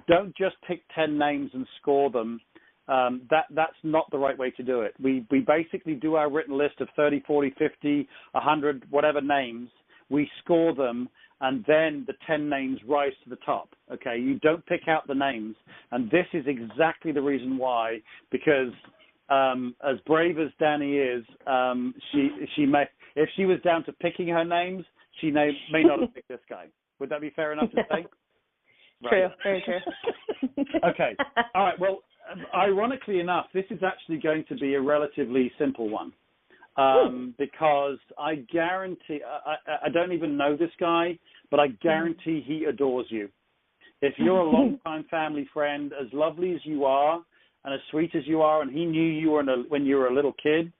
B: don't just pick 10 names and score them. That's not the right way to do it. We basically do our written list of 30, 40, 50, 100, whatever names. We score them, and then the 10 names rise to the top. Okay, you don't pick out the names, and this is exactly the reason why. Because as brave as Dani is, if she was down to picking her names, she may not have picked this guy. Would that be fair enough to say?
C: True, very true.
B: Okay. All right. Well, ironically enough, this is actually going to be a relatively simple one because I guarantee, I don't even know this guy, but I guarantee he adores you. If you're a long-time family friend, as lovely as you are and as sweet as you are, and he knew you when you were a little kid,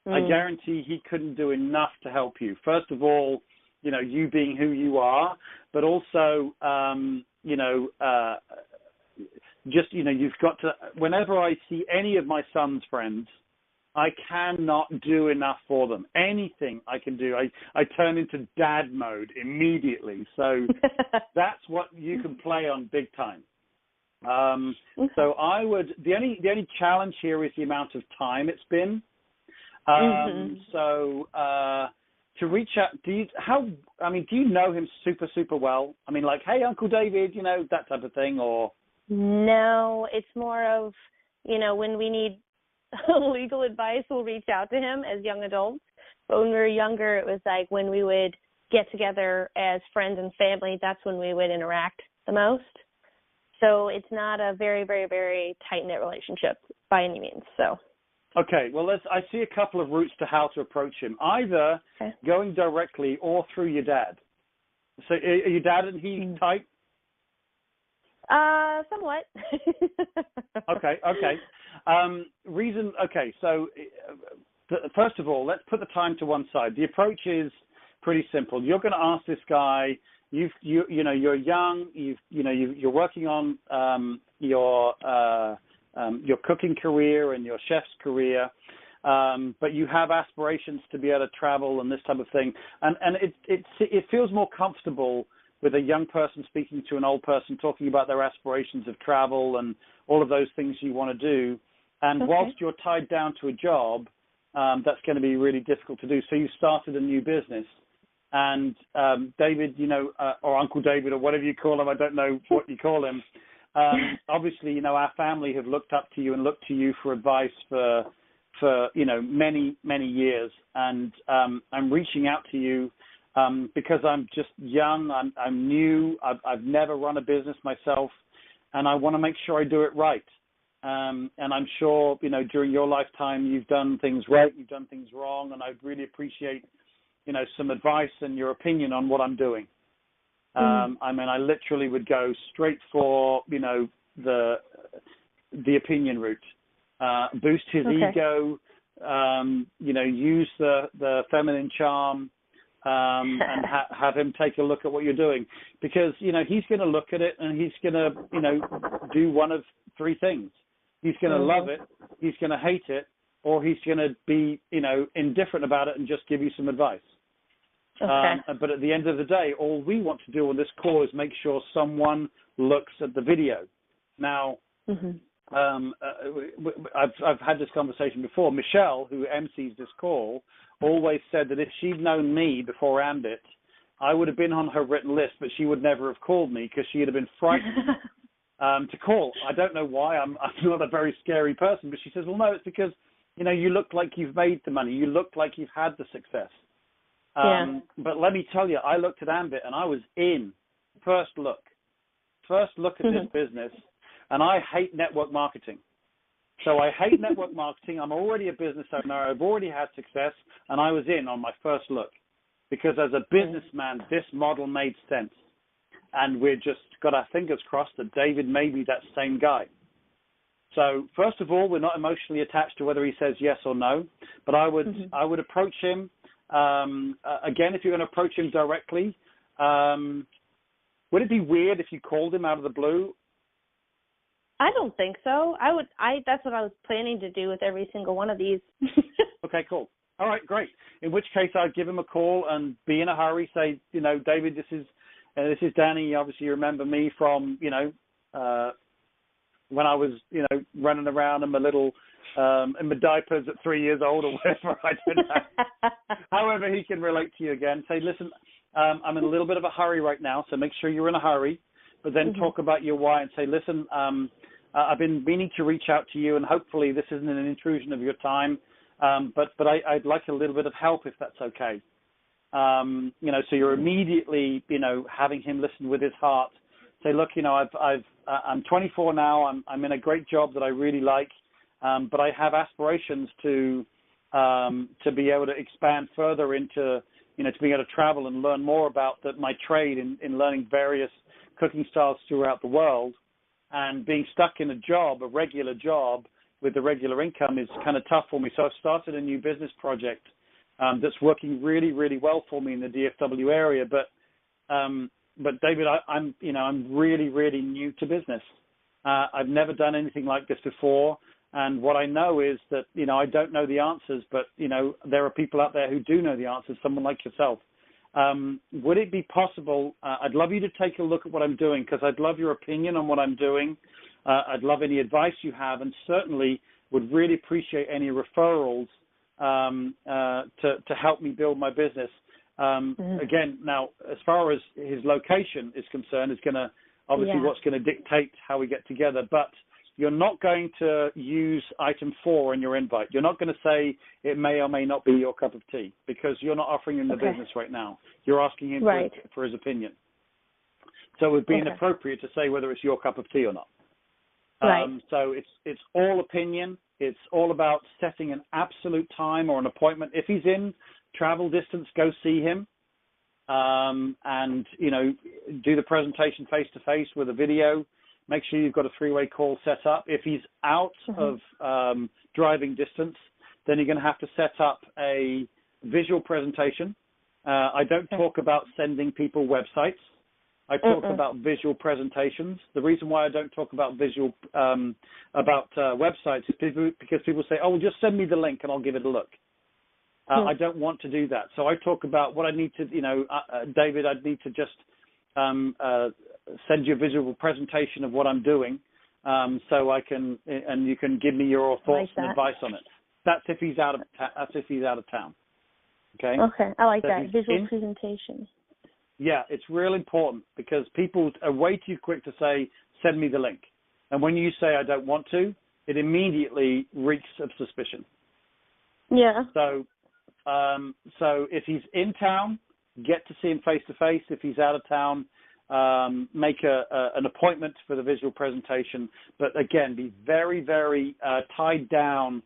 B: I guarantee he couldn't do enough to help you. First of all, you know, you being who you are, but also, you know, just, you know, you've got to, whenever I see any of my son's friends, I cannot do enough for them. Anything I can do, I turn into dad mode immediately. So that's what you can play on big time. So I would, the only challenge here is the amount of time it's been. So, to reach out, do you know him super, super well? I mean, like, hey, Uncle David, you know, that type of thing, or?
C: No, it's more of, you know, when we need legal advice, we'll reach out to him as young adults. But when we were younger, it was like when we would get together as friends and family, that's when we would interact the most. So it's not a very, very, very tight-knit relationship by any means, so.
B: Okay, well, I see a couple of routes to how to approach him. Either going directly or through your dad. So are your dad and he tight?
C: Somewhat.
B: Okay. So first of all, let's put the time to one side. The approach is pretty simple. You're going to ask this guy, you know, you're young, you're working on your cooking career and your chef's career, but you have aspirations to be able to travel and this type of thing. And it feels more comfortable with a young person speaking to an old person, talking about their aspirations of travel and all of those things you want to do. And whilst you're tied down to a job, that's going to be really difficult to do. So you started a new business. And David, you know, or Uncle David, or whatever you call him, I don't know what you call him. Obviously, you know, our family have looked up to you and looked to you for advice for you know, many, many years. And I'm reaching out to you because I'm just young, I'm new, I've never run a business myself, and I want to make sure I do it right. And I'm sure, you know, during your lifetime, you've done things right, you've done things wrong, and I'd really appreciate, you know, some advice and your opinion on what I'm doing. I mean, I literally would go straight for, you know, the opinion route, boost his ego, you know, use the feminine charm, and have him take a look at what you're doing, because, you know, he's going to look at it and he's going to, you know, do one of three things. He's going to love it, he's going to hate it, or he's going to be, you know, indifferent about it and just give you some advice. But at the end of the day, all we want to do on this call is make sure someone looks at the video. Now, I've had this conversation before. Michelle, who MCs this call, always said that if she'd known me before Ambit, I would have been on her written list, but she would never have called me because she would have been frightened to call. I don't know why. I'm not a very scary person, but she says, well, no, it's because, you know, you look like you've made the money. You look like you've had the success. But let me tell you, I looked at Ambit and I was in first look at this business, and I hate network marketing. So I hate network marketing. I'm already a business owner. I've already had success, and I was in on my first look because as a businessman, this model made sense. And we're just got our fingers crossed that David may be that same guy. So first of all, we're not emotionally attached to whether he says yes or no, but I would approach him. Again, if you're going to approach him directly, would it be weird if you called him out of the blue?
C: I don't think so. That's what I was planning to do with every single one of these.
B: Okay, cool. All right, great. In which case, I'd give him a call and be in a hurry. Say, you know, David, this is Danny. Obviously, you remember me from, you know, when I was, you know, running around in my little in my diapers at 3 years old or whatever. I don't know. However, he can relate to you again. Say, listen, I'm in a little bit of a hurry right now, so make sure you're in a hurry. But then talk about your why and say, listen, I've been meaning to reach out to you, and hopefully this isn't an intrusion of your time. But I'd like a little bit of help if that's okay. So you're immediately, having him listen with his heart. Say, look, I'm 24 now. I'm in a great job that I really like, but I have aspirations to be able to expand further into, to be able to travel and learn more about my trade in learning various cooking styles throughout the world. And being stuck in a regular job with the regular income is kind of tough for me. So I've started a new business project that's working really, really well for me in the DFW area. But David, I'm really, really new to business. I've never done anything like this before. And what I know is that, I don't know the answers, but, there are people out there who do know the answers, someone like yourself. Would it be possible, I'd love you to take a look at what I'm doing, because I'd love your opinion on what I'm doing. I'd love any advice you have, and certainly would really appreciate any referrals to help me build my business. Again, now, as far as his location is concerned, is going to, obviously what's going to dictate how we get together, but you're not going to use item 4 in your invite. You're not going to say it may or may not be your cup of tea, because you're not offering him the business right now. You're asking him for his opinion. So it would be inappropriate to say whether it's your cup of tea or not. So it's all opinion. It's all about setting an absolute time or an appointment. If he's in travel distance, go see him, and do the presentation face to face with a video. Make sure you've got a 3-way call set up. If he's out of driving distance, then you're going to have to set up a visual presentation. I don't talk about sending people websites. I talk about visual presentations. The reason why I don't talk about websites is because people say, oh, well, just send me the link and I'll give it a look. I don't want to do that. So I talk about what I need to, David, I'd need to just send you a visual presentation of what I'm doing, so I can, and you can give me your thoughts and advice on it. That's if he's out of town. Okay.
C: Okay, I like that visual presentation.
B: Yeah, it's real important, because people are way too quick to say, send me the link. And when you say I don't want to, it immediately reeks of suspicion.
C: Yeah.
B: So if he's in town, get to see him face to face. If he's out of town, make an appointment for the visual presentation. But again, be very, very tied down.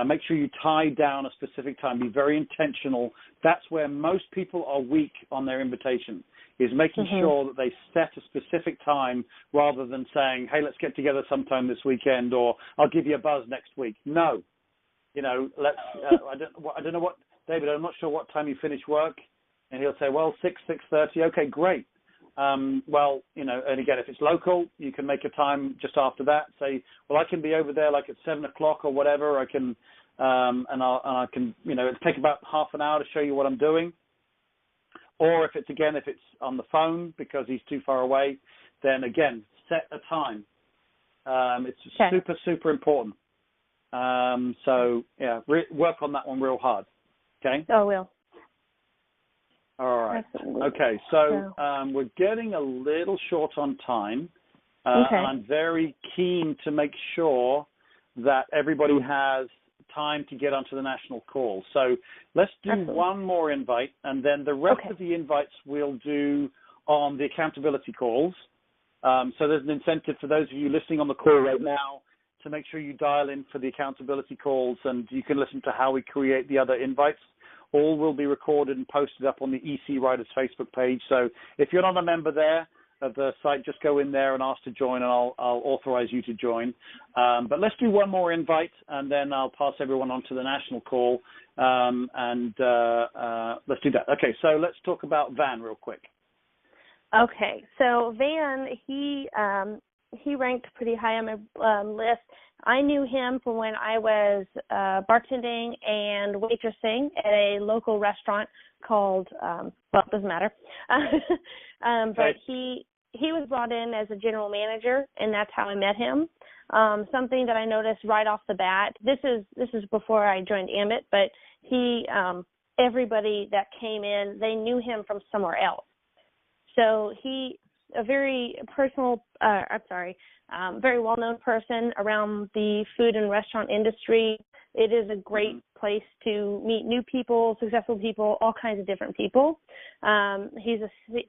B: Make sure you tie down a specific time. Be very intentional. That's where most people are weak on their invitation, is making sure that they set a specific time rather than saying, hey, let's get together sometime this weekend, or I'll give you a buzz next week. No. Let's, I don't know what, David, I'm not sure what time you finish work. And he'll say, well, 6:30. Okay, great. And again, if it's local, you can make a time just after that. Say, well, I can be over there like at 7 o'clock or whatever. I can, I can, it'll take about half an hour to show you what I'm doing. Or if it's on the phone because he's too far away, then again, set a time. It's super, super important. Work on that one real hard. Okay.
C: Oh, will.
B: All right.
C: Absolutely.
B: Okay, so we're getting a little short on time. And I'm very keen to make sure that everybody has time to get onto the national call. So let's do one more invite, and then the rest of the invites we'll do on the accountability calls. So there's an incentive for those of you listening on the call right now to make sure you dial in for the accountability calls, and you can listen to how we create the other invites. All will be recorded and posted up on the EC Writers Facebook page. So if you're not a member there of the site, just go in there and ask to join, and I'll authorize you to join. But let's do one more invite, and then I'll pass everyone on to the national call, and let's do that. Okay, so let's talk about Van real quick.
C: Okay, so Van, he ranked pretty high on my list. I knew him from when I was bartending and waitressing at a local restaurant called, it doesn't matter. But he was brought in as a general manager, and that's how I met him. Something that I noticed right off the bat, this is before I joined Ambit, but everybody that came in, they knew him from somewhere else. So a very personal, very well-known person around the food and restaurant industry, it is a great place to meet new people, successful people, all kinds of different people. He's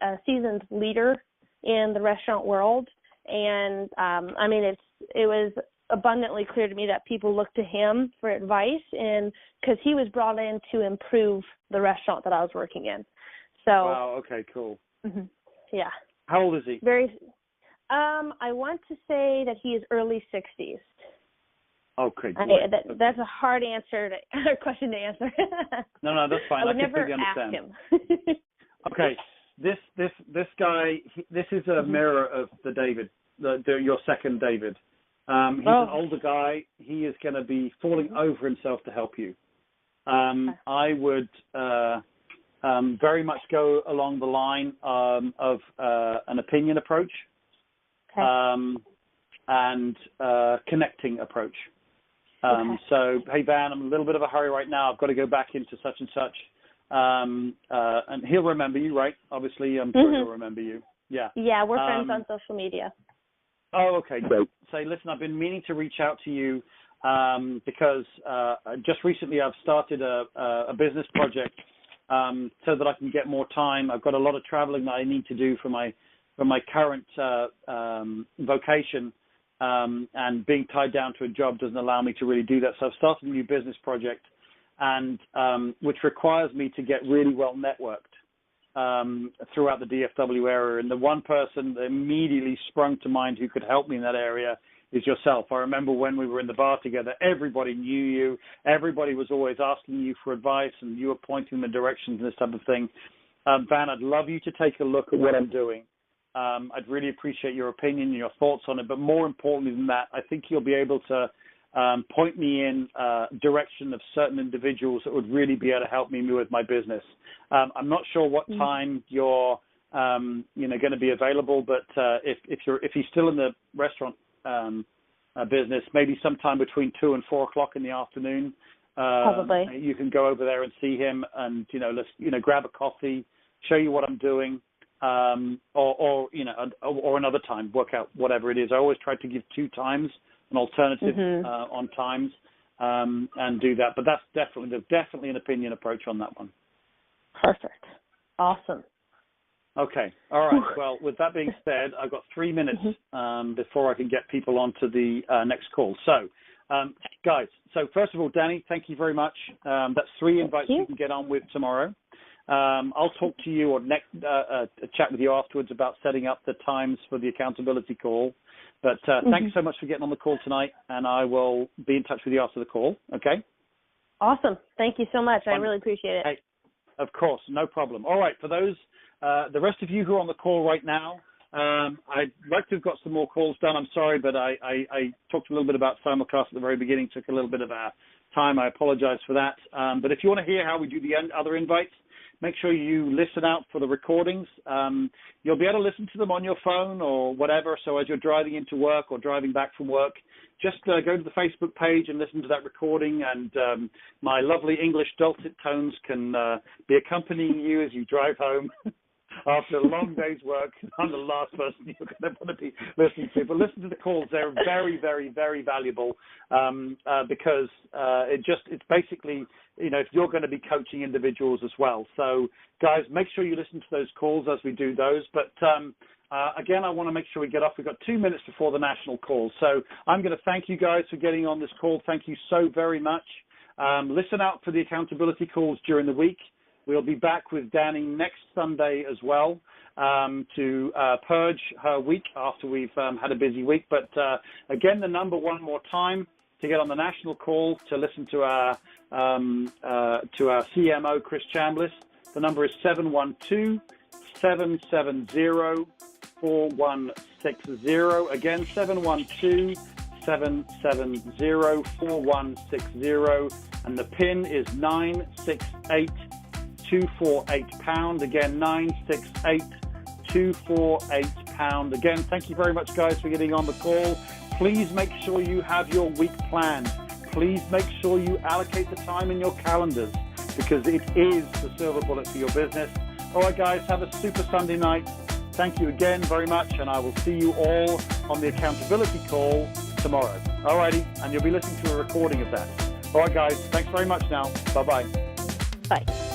C: a seasoned leader in the restaurant world, and I mean, it was abundantly clear to me that people look to him for advice, and because he was brought in to improve the restaurant that I was working in. So
B: wow, okay, cool.
C: Yeah.
B: How old is he?
C: I want to say that he is early 60s.
B: Okay,
C: that's a hard question to answer.
B: No, that's fine.
C: I would never
B: understand.
C: ask him.
B: Okay, this guy, this is a mirror of the David, your second David. He's an older guy. He is going to be falling over himself to help you. I would very much go along the line of an opinion approach and connecting approach. So, hey, Van, I'm in a little bit of a hurry right now. I've got to go back into such and such. And he'll remember you, right? Obviously, I'm sure he'll remember you. Yeah.
C: Yeah, we're friends on social media.
B: Oh, okay, great. Say, listen, I've been meaning to reach out to you because just recently I've started a business project so that I can get more time. I've got a lot of traveling that I need to do for my current vocation, and being tied down to a job doesn't allow me to really do that. So I've started a new business project, and which requires me to get really well networked throughout the DFW area. And the one person that immediately sprung to mind who could help me in that area is yourself. I remember when we were in the bar together, everybody knew you. Everybody was always asking you for advice, and you were pointing them in directions and this type of thing. Van, I'd love you to take a look at what I'm doing. I'd really appreciate your opinion and your thoughts on it. But more importantly than that, I think you'll be able to point me in direction of certain individuals that would really be able to help me with my business. I'm not sure what time you're going to be available, but if he's still in the restaurant business, maybe sometime between 2 and 4 o'clock in the afternoon,
C: probably
B: you can go over there and see him, and let's grab a coffee, show you what I'm doing. Or another time, work out whatever it is. I always try to give 2 times, an alternative on times, and do that. But that's definitely an opinion approach on that one.
C: Perfect. Awesome.
B: Okay. All right. Well, with that being said, I've got 3 minutes before I can get people onto the next call. So, guys, first of all, Dani, thank you very much. That's 3 invites you can get on with tomorrow. I'll talk to you or chat with you afterwards about setting up the times for the accountability call. But thanks so much for getting on the call tonight, and I will be in touch with you after the call, okay?
C: Awesome. Thank you so much. I really appreciate it.
B: Hey, of course, no problem. All right, for those, the rest of you who are on the call right now, I'd like to have got some more calls done. I'm sorry, but I talked a little bit about simulcast at the very beginning, took a little bit of time. I apologize for that. But if you want to hear how we do the other invites, make sure you listen out for the recordings. You'll be able to listen to them on your phone or whatever. So as you're driving into work or driving back from work, just go to the Facebook page and listen to that recording. And my lovely English dulcet tones can be accompanying you as you drive home. After a long day's work, I'm the last person you're going to want to be listening to. But listen to the calls. They're very, very, very valuable because it's basically, if you're going to be coaching individuals as well. So, guys, make sure you listen to those calls as we do those. But, again, I want to make sure we get off. We've got 2 minutes before the national call. So I'm going to thank you guys for getting on this call. Thank you so very much. Listen out for the accountability calls during the week. We'll be back with Dani next Sunday as well to purge her week after we've had a busy week. But again, the number one more time to get on the national call to listen to our CMO, Chris Chambliss. The number is 712-770-4160. Again, 712-770-4160. And the PIN is 968-248#. Again, 968-248#. Again, thank you very much, guys, for getting on the call. Please make sure you have your week planned. Please make sure you allocate the time in your calendars because it is the silver bullet for your business. All right, guys, have a super Sunday night. Thank you again very much, and I will see you all on the accountability call tomorrow. All righty, and you'll be listening to a recording of that. All right, guys. Thanks very much now. Bye-bye.
C: Bye.